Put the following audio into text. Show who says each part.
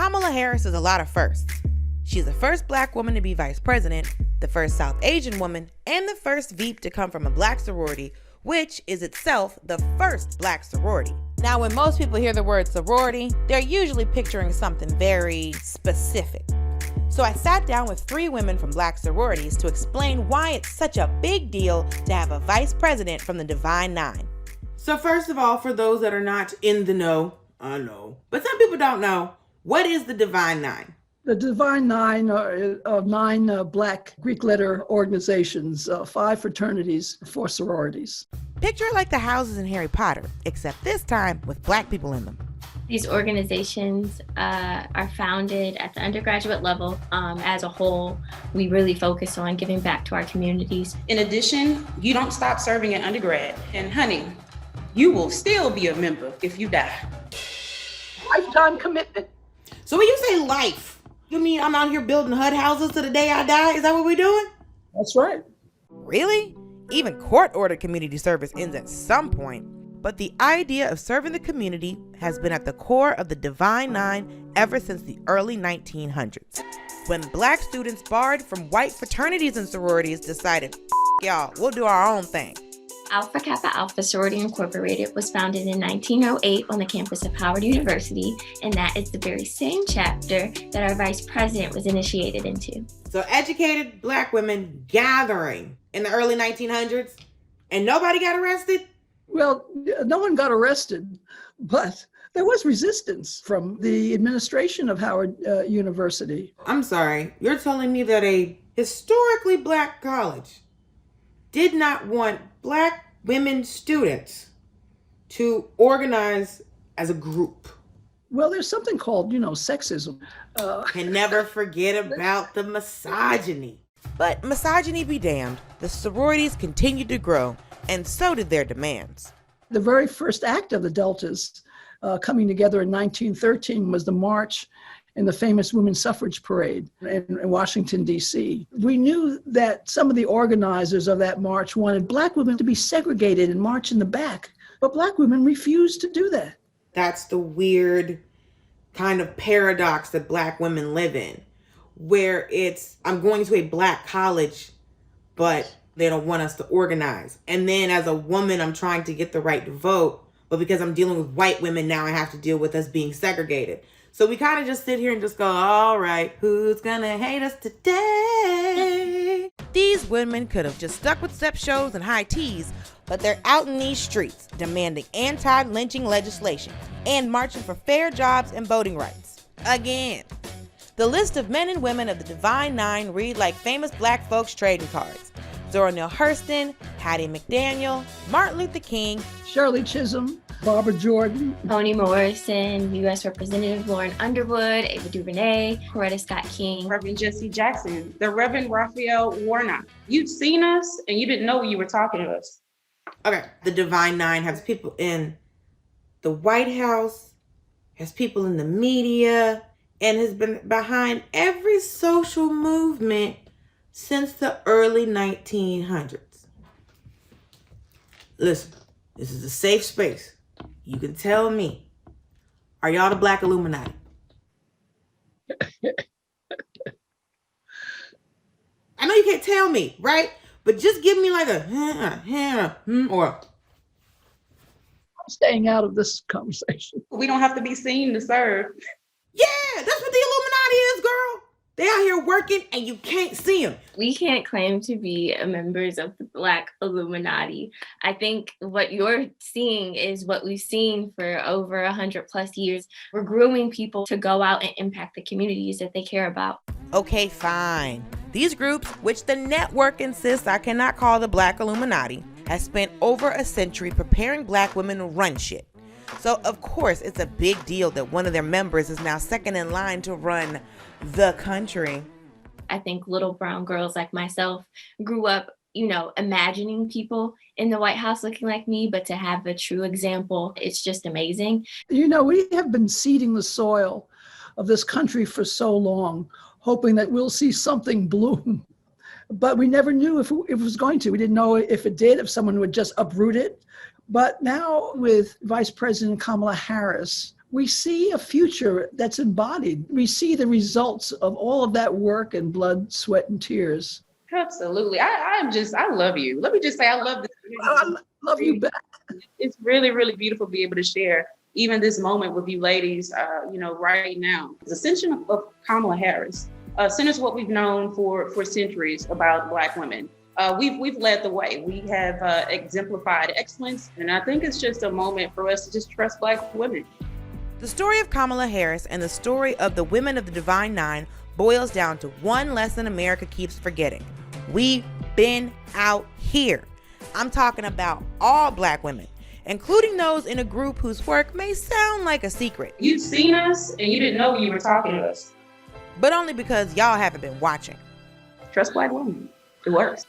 Speaker 1: Kamala Harris is a lot of firsts. She's the first black woman to be vice president, the first South Asian woman, and the first Veep to come from a black sorority, which is itself the first black sorority. Now, when most people hear the word sorority, they're usually picturing something very specific. So I sat down with 3 women from black sororities to explain why it's such a big deal to have a vice president from the Divine Nine. So first of all, for those that are not in the know, I know, but some people don't know, what is the Divine Nine?
Speaker 2: The Divine Nine are 9 black Greek letter organizations, 5 fraternities, 4 sororities.
Speaker 1: Picture it like the houses in Harry Potter, except this time with black people in them.
Speaker 3: These organizations are founded at the undergraduate level. As a whole, we really focus on giving back to our communities.
Speaker 4: In addition, you don't stop serving in undergrad. And honey, you will still be a member if you die.
Speaker 2: Lifetime commitment.
Speaker 1: So when you say life, you mean I'm out here building HUD houses to the day I die? Is that what we're doing?
Speaker 2: That's right.
Speaker 1: Really? Even court-ordered community service ends at some point. But the idea of serving the community has been at the core of the Divine Nine ever since the early 1900s, when black students barred from white fraternities and sororities decided, y'all, we'll do our own thing.
Speaker 3: Alpha Kappa Alpha Sorority Incorporated was founded in 1908 on the campus of Howard University, and that is the very same chapter that our vice president was initiated into.
Speaker 1: So educated black women gathering in the early 1900s, and nobody got arrested?
Speaker 2: Well, no one got arrested, but there was resistance from the administration of Howard University.
Speaker 1: I'm sorry, you're telling me that a historically black college did not want black women students to organize as a group?
Speaker 2: Well, there's something called, sexism.
Speaker 1: Can never forget about the misogyny. But misogyny be damned, the sororities continued to grow, and so did their demands.
Speaker 2: The very first act of the Deltas coming together in 1913 was the march in the famous Women's Suffrage Parade in Washington, D.C. We knew that some of the organizers of that march wanted black women to be segregated and march in the back, but black women refused to do that.
Speaker 1: That's the weird kind of paradox that black women live in, where it's, I'm going to a black college, but they don't want us to organize. And then as a woman, I'm trying to get the right to vote, but because I'm dealing with white women now, I have to deal with us being segregated. So we kind of just sit here and just go, all right, who's gonna hate us today? These women could have just stuck with step shows and high teas, but they're out in these streets demanding anti-lynching legislation and marching for fair jobs and voting rights. Again. The list of men and women of the Divine Nine read like famous black folks trading cards. Zora Neale Hurston, Hattie McDaniel, Martin Luther King,
Speaker 2: Shirley Chisholm, Barbara Jordan,
Speaker 3: Toni Morrison, U.S. Representative Lauren Underwood, Ava DuVernay, Coretta Scott King,
Speaker 4: Reverend Jesse Jackson, the Reverend Raphael Warnock. You'd seen us and you didn't know you were talking to us.
Speaker 1: Okay, the Divine Nine has people in the White House, has people in the media, and has been behind every social movement since the early 1900s. Listen, this is a safe space. You can tell me, are y'all the Black Illuminati? I know you can't tell me, right? But just give me like a or.
Speaker 2: I'm staying out of this conversation.
Speaker 4: We don't have to be seen to serve.
Speaker 1: Yeah, that's what the Illuminati is, girl. They out here working and you can't see them.
Speaker 3: We can't claim to be members of the Black Illuminati. I think what you're seeing is what we've seen for over 100+ years. We're grooming people to go out and impact the communities that they care about.
Speaker 1: Okay, fine. These groups, which the network insists I cannot call the Black Illuminati, has spent over a century preparing black women to run shit. So, of course, it's a big deal that one of their members is now second in line to run the country.
Speaker 3: I think little brown girls like myself grew up, imagining people in the White House looking like me, but to have a true example, it's just amazing.
Speaker 2: We have been seeding the soil of this country for so long, hoping that we'll see something bloom. But we never knew if it was going to. We didn't know if it did, if someone would just uproot it. But now with Vice President Kamala Harris, we see a future that's embodied. We see the results of all of that work and blood, sweat, and tears.
Speaker 4: Absolutely. I love you. Let me just say, I love this.
Speaker 2: I love you back.
Speaker 4: It's really, really beautiful to be able to share even this moment with you ladies, right now. The ascension of Kamala Harris centers what we've known for centuries about Black women. We've led the way. We have exemplified excellence, and I think it's just a moment for us to just trust Black women.
Speaker 1: The story of Kamala Harris and the story of the women of the Divine Nine boils down to one lesson America keeps forgetting. We've been out here. I'm talking about all Black women, including those in a group whose work may sound like a secret.
Speaker 4: You've seen us and you didn't know you were talking to us.
Speaker 1: But only because y'all haven't been watching.
Speaker 4: Trust Black women. It works.